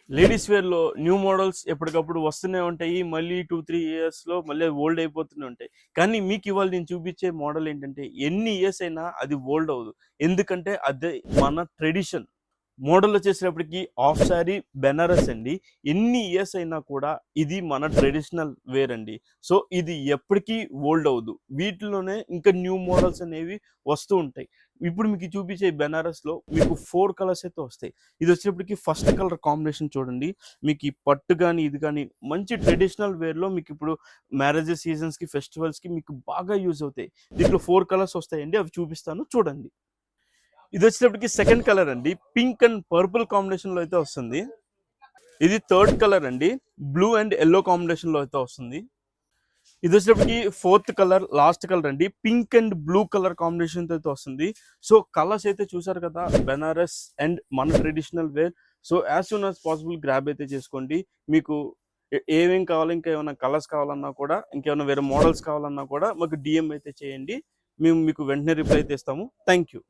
Ladies వేర్‌లో new models ఎప్పటికప్పుడు వస్తూనే ఉంటాయి. మళ్ళీ 2, 3 ఇయర్స్‌లో మళ్ళీ అవి ఓల్డ్ అయిపోతూనే ఉంటాయి. కానీ మీకివాళ నేను చూపించే మోడల్ ఏంటంటే ఎన్ని ఇయర్స్ అయినా అది ఓల్డ్ అవ్వదు. ఎందుకంటే అదే మన ట్రెడిషన్. మోడలొచ్చేసేటప్పటికి హాఫ్ సారీ బెనారస్ అండి. ఎన్ని ఇయర్స్ అయినా కూడా ఇది మన ట్రెడిషనల్ వేర్ అండి. సో, ఇది ఎప్పటికీ ఓల్డ్ అవ్వదు. వీటిలోనే ఇంకా న్యూ మోడల్స్ అనేవి వస్తూ ఉంటాయి. ఇప్పుడు మీకు చూపించే బెనారస్‌లో మీకు 4 కలర్స్ అయితే వస్తాయి. ఇదొచ్చేటప్పటికి ఫస్ట్ కలర్ కాంబినేషన్ చూడండి. మీకు ఈ పట్టు గాని, ఇది గాని మంచి ట్రెడిషనల్ వేర్‌లో మీకిప్పుడు మ్యారేజెస్ సీజన్స్‌కి, ఫెస్టివల్స్‌కి మీకు బాగా యూజ్ అవుతాయి. దీంట్లో 4 కలర్స్ వస్తాయండి. అవి చూపిస్తాను చూడండి. ఇదొచ్చేటప్పటికి సెకండ్ కలర్ అండి. పింక్ అండ్ పర్పుల్ కాంబినేషన్‌లో అయితే వస్తుంది. ఇది థర్డ్ కలర్ అండి. బ్లూ అండ్ యెల్లో కాంబినేషన్‌లో అయితే వస్తుంది. ఇదొచ్చేటప్పటికి ఫోర్త్ కలర్, లాస్ట్ కలర్ అండి. పింక్ అండ్ బ్లూ కలర్ కాంబినేషన్‌తో అయితే వస్తుంది. సో, కలర్స్ అయితే చూసారు కదా! బెనారస్ అండ్ మన traditional wear. So, as soon as possible grab అయితే చేసుకోండి. మీకు ఏమేం కావాలో ఇంకా ఏమైనా కలర్స్ కావాలన్నా కూడా, ఇంకేమైనా వేరే మోడల్స్ కావాలన్నా కూడా మాకు డీఎం అయితే చేయండి. మేము మీకు వెంటనే రిప్లై అయితే ఇస్తాము. Thank you.